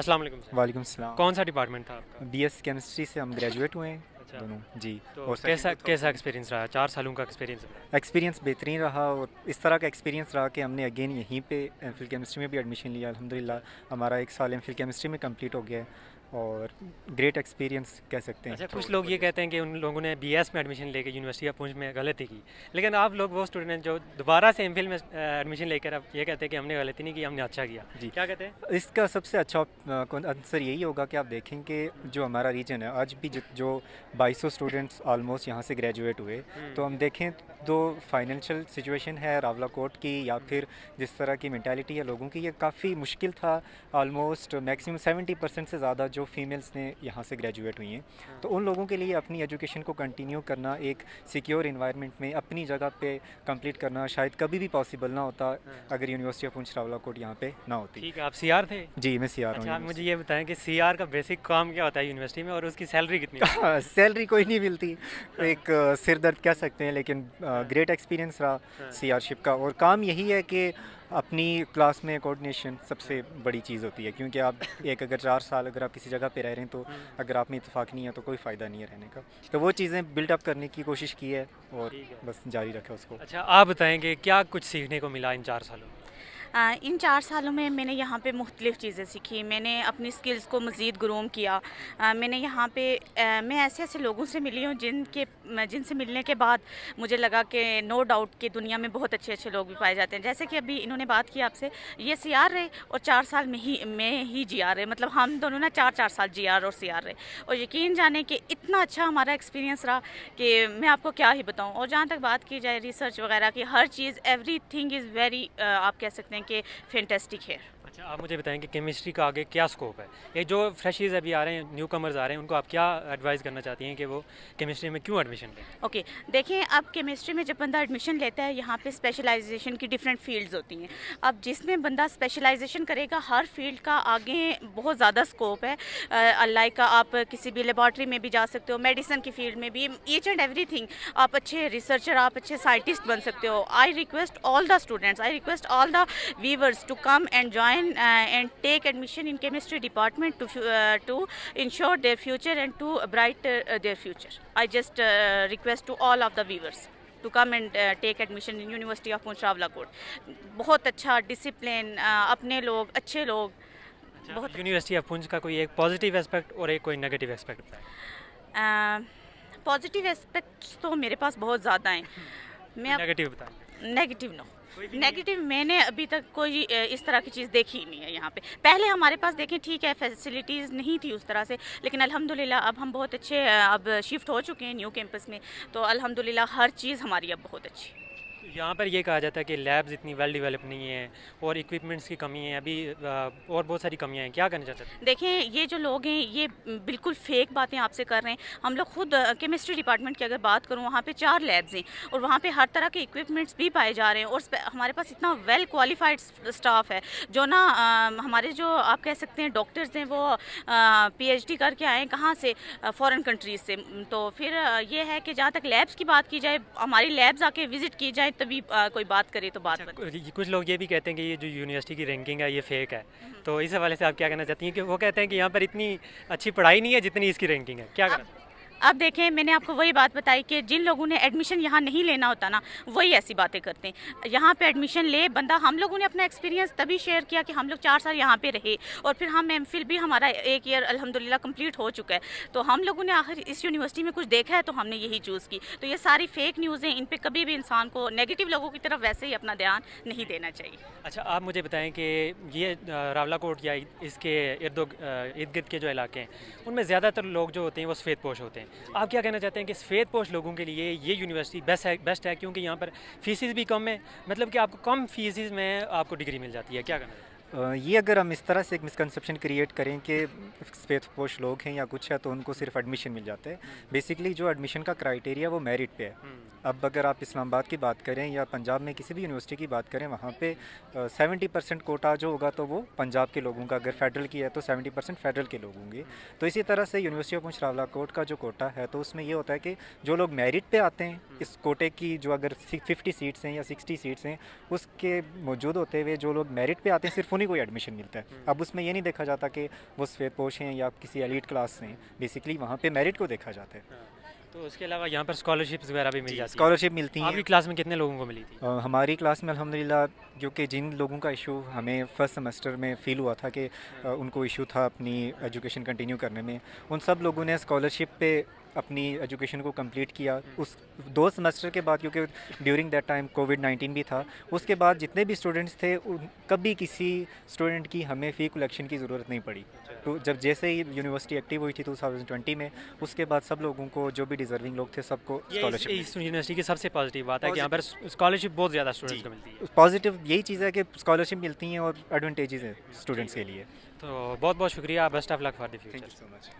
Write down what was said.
अस्सलाम वालेकुम सर। वालेकुम सलाम। कौन सा डिपार्टमेंट था आपका? बीएस केमिस्ट्री से हम ग्रेजुएट हुए हैं अच्छा। दोनों जी। तो और सेकंड कैसा तो कैसा एक्सपीरियंस रहा? 4 सालों का एक्सपीरियंस रहा। एक्सपीरियंस बेहतरीन रहा और इस तरह का एक्सपीरियंस रहा कि हमने अगेन यहीं पे एमफिल केमिस्ट्री में भी एडमिशन लिया अच्छा। अल्हम्दुलिल्लाह। हमारा 1 साल एमफिल केमिस्ट्री में कंप्लीट हो गया है और ग्रेट एक्सपीरियंस कह सकते हैं अच्छा, तो कुछ इस लोग ये वजह से। कहते हैं कि उन लोगों ने बीएस में एडमिशन लेके यूनिवर्सिटी ऑफ पुंछ में गलती की, लेकिन आप लोग वो स्टूडेंट जो दोबारा से एमफिल में एडमिशन लेकर अब ये कहते हैं कि हमने गलती नहीं की, हमने अच्छा किया। जी, क्या कहते हैं? इसका सबसे अच्छा आंसर यही होगा कि आप देखें कि जो हमारा रीजन है आज भी जो 2200 स्टूडेंट्स ऑलमोस्ट यहाँ से ग्रेजुएट हुए, तो हम देखें तो फाइनेंशियल सिचुएशन है रावला कोट की या फिर जिस तरह की मेंटालिटी है लोगों की, ये काफ़ी मुश्किल था। ऑलमोस्ट मैक्सिमम 70% से ज़्यादा जो फीमेल्स ने यहाँ से ग्रेजुएट हुई हैं, तो उन लोगों के लिए अपनी एजुकेशन को कंटिन्यू करना एक सिक्योर इन्वायरमेंट में अपनी जगह पे कंप्लीट करना शायद कभी भी पॉसिबल ना होता अगर university of Poonch Rawalakot यहाँ पे ना होती। ठीक है, आप सीआर थे? जी, मैं सीआर हूँ अच्छा, आप मुझे यूनिवर्सिटी। ये बताएं कि सीआर का बेसिक काम क्या होता है यूनिवर्सिटी में और उसकी सैलरी कितनी होती है? सैलरी कोई नहीं मिलती, हाँ, एक सिर दर्द कह सकते हैं, लेकिन हाँ, ग्रेट एक्सपीरियंस रहा हाँ, सीआरशिप का। और काम यही है कि अपनी क्लास में कोऑर्डिनेशन सबसे हाँ। बड़ी चीज़ होती है, क्योंकि आप एक अगर 4 साल अगर आप किसी जगह पे रह रहे हैं तो अगर आप में इत्तेफाक नहीं है तो कोई फ़ायदा नहीं है रहने का। तो वो चीज़ें बिल्डअप करने की कोशिश की है और ठीक है। बस जारी रखा उसको। अच्छा, आप बताएंगे क्या कुछ सीखने को मिला इन 4 सालों में? इन 4 सालों में मैंने यहाँ पे मुख्तलिफ़ चीज़ें सीखी। मैंने अपनी स्किल्स को मज़ीद ग्रूम किया। मैंने यहाँ पे मैं ऐसे-ऐसे लोगों से मिली हूँ जिनसे मिलने के बाद मुझे लगा कि नो डाउट कि दुनिया में बहुत अच्छे-अच्छे लोग भी पाए जाते हैं। जैसे कि अभी इन्होंने बात की आपसे, ये सीआर रहे और 4 साल में ही जीआर रहे। मतलब हम दोनों ना 4-4 साल जीआर और सीआर रहे। और यकीन जाने कि इतना अच्छा हमारा एक्सपीरियंस रहा कि मैं आपको क्या ही बताऊँ। और जहाँ तक बात की जाए रिसर्च वगैरह की, हर चीज़ एवरीथिंग इज़ वेरी आप कह सकते हैं कि फैंटास्टिक है। अच्छा, आप मुझे बताएं कि केमिस्ट्री का आगे क्या स्कोप है? ये जो फ्रेशर्स अभी आ रहे हैं, न्यू कमर्स आ रहे हैं, उनको आप क्या एडवाइस करना चाहती हैं कि वो केमिस्ट्री में क्यों एडमिशन लें? ओके, देखिए अब केमिस्ट्री में जब बंदा एडमिशन लेता है, यहाँ पे स्पेशलाइजेशन की डिफरेंट फील्ड्स होती हैं। अब जिसमें बंदा स्पेशलाइजेशन करेगा, हर फील्ड का आगे बहुत ज़्यादा स्कोप है। लाइक आप किसी भी लेबॉर्ट्री में भी जा सकते हो, मेडिसिन की फील्ड में भी, ईच एंड एवरीथिंग। आप अच्छे रिसर्चर, आप अच्छे साइंटिस्ट बन सकते हो। I request all the students, I request all the viewers to come and join and take admission in chemistry department to ensure their future and to bright their future. I just request to all of the viewers to come and take admission in University of Poonch Rawalakot. बहुत अच्छा discipline, अपने लोग, अच्छे लोग, अच्छा, बहुत university of Poonch का कोई एक पॉजिटिव एस्पेक्ट और एक कोई नेगेटिव एस्पेक्ट बताएं। पॉजिटिव एस्पेक्ट्स तो मेरे पास बहुत ज़्यादा हैं। मैं नेगेटिव बताएं। नेगेटिव नो, कोई भी नहीं है? नेगेटिव मैंने अभी तक कोई इस तरह की चीज़ देखी ही नहीं है यहाँ पे। पहले हमारे पास देखें ठीक है फैसिलिटीज़ नहीं थी उस तरह से, लेकिन अल्हम्दुलिल्लाह अब हम बहुत अच्छे अब शिफ्ट हो चुके हैं न्यू कैंपस में, तो अल्हम्दुलिल्लाह हर चीज़ हमारी अब बहुत अच्छी है। यहाँ पर ये कहा जाता है कि लैब्स इतनी वेल डेवलप नहीं है और इक्विपमेंट्स की कमी है अभी, और बहुत सारी कमियाँ हैं। क्या करना चाहते हैं? देखें ये जो लोग हैं ये बिल्कुल फेक बातें आपसे कर रहे हैं। हम लोग खुद केमिस्ट्री डिपार्टमेंट की अगर बात करूं, वहाँ पे 4 लैब्स हैं और वहाँ पे हर तरह के इक्विपमेंट्स भी पाए जा रहे हैं। और हमारे पास इतना वेल क्वालिफाइड स्टाफ है जो ना हमारे जो आप कह सकते हैं डॉक्टर्स हैं वो पीएचडी करके आए हैं कहाँ से, फॉरेन कंट्रीज से। तो फिर ये है कि जहाँ तक लैब्स की बात की जाए, हमारी लैब्स आके विज़िट की जाए तभी कोई बात करे तो बात अच्छा, बने। कुछ लोग ये भी कहते हैं कि ये जो यूनिवर्सिटी की रैंकिंग है ये फेक है, तो इस हवाले से आप क्या कहना चाहती हैं कि वो कहते हैं कि यहाँ पर इतनी अच्छी पढ़ाई नहीं है जितनी इसकी रैंकिंग है? क्या कहना? अब देखें मैंने आपको वही बात बताई कि जिन लोगों ने एडमिशन यहाँ नहीं लेना होता ना, वही ऐसी बातें करते हैं। यहाँ पे एडमिशन ले बंदा, हम लोगों ने अपना एक्सपीरियंस तभी शेयर किया कि हम लोग 4 साल यहाँ पे रहे और फिर हम एमफिल भी हमारा 1 ईयर अल्हम्दुलिल्लाह कंप्लीट हो चुका है। तो हम लोगों ने आखिर इस यूनिवर्सिटी में कुछ देखा है तो हमने यही चूज़ की। तो ये सारी फेक न्यूज़ हैं, इन पर कभी भी इंसान को नेगेटिव लोगों की तरफ वैसे ही अपना ध्यान नहीं देना चाहिए। अच्छा, आप मुझे बताएं कि ये रावला कोट या इसके इर्द गिर्द के जो इलाके हैं उनमें ज़्यादातर लोग जो होते हैं वो सफ़ेदपोश होते हैं। आप क्या कहना चाहते हैं कि सफ़ेदपोश लोगों के लिए ये यूनिवर्सिटी बेस्ट है क्योंकि यहाँ पर फीसिस भी कम है, मतलब कि आपको कम फीसिस में आपको डिग्री मिल जाती है? क्या कहना चाहते हैं? ये अगर हम इस तरह से एक मिसकंसेप्शन क्रिएट करें कि सफ़ेदपोश लोग हैं या कुछ है तो उनको सिर्फ एडमिशन मिल जाता है। बेसिकली जो एडमिशन का क्राइटेरिया वो मेरिट पे है। अब अगर आप इस्लामाबाद की बात करें या पंजाब में किसी भी यूनिवर्सिटी की बात करें, वहाँ पे 70% कोटा जो होगा तो वो पंजाब के लोगों का, अगर फेडरल की है तो 70% फेडरल के लोग होंगे। तो इसी तरह से university of Poonch Rawalakot का जो कोटा है तो उसमें ये होता है कि जो लोग मेरिट पे आते हैं, इस कोटे की जो अगर 50 सीट्स हैं या 60 सीट्स हैं उसके मौजूद होते हुए जो लोग मेरिट पे आते हैं सिर्फ उन्हीं को एडमिशन मिलता है। अब उसमें ये नहीं देखा जाता कि वो सफ़ेदपोश हैं या किसी एलीट क्लास से हैं, बेसिकली वहाँ पे मेरिट को देखा जाता है। तो उसके अलावा यहाँ पर स्कॉलरशिप्स वगैरह भी मिल जाती हैं। स्कॉलरशिप मिलती हैं। आपकी क्लास में कितने लोगों को मिली थी? हमारी क्लास में अल्हम्दुलिल्लाह, क्योंकि जिन लोगों का इशू हमें फर्स्ट सेमेस्टर में फ़ील हुआ था कि उनको इशू था अपनी एजुकेशन कंटिन्यू करने में, उन सब लोगों ने स्कॉलरशिप पे अपनी एजुकेशन को कंप्लीट किया। उस 2 सेमेस्टर के बाद, क्योंकि ड्यूरिंग दैट टाइम कोविड-19 भी था, उसके बाद जितने भी स्टूडेंट्स थे कभी किसी स्टूडेंट की हमें फ़ी कलेक्शन की ज़रूरत नहीं पड़ी। तो जब जैसे ही यूनिवर्सिटी एक्टिव हुई थी 2020 में, उसके बाद सब लोगों को, जो भी डिज़र्विंग लोग थे, सबको ये स्कॉलरशिप इस यूनिवर्सिटी की सबसे पॉजिटिव बात है कि यहाँ पर स्कॉलरशिप बहुत ज़्यादा स्टूडेंट्स को मिलती है। पॉजिटिव यही चीज़ है कि स्कॉलरशिप मिलती हैं और एडवांटेजेस हैं स्टूडेंट्स के लिए। तो बहुत बहुत शुक्रिया, best of luck for the thank you future. So much.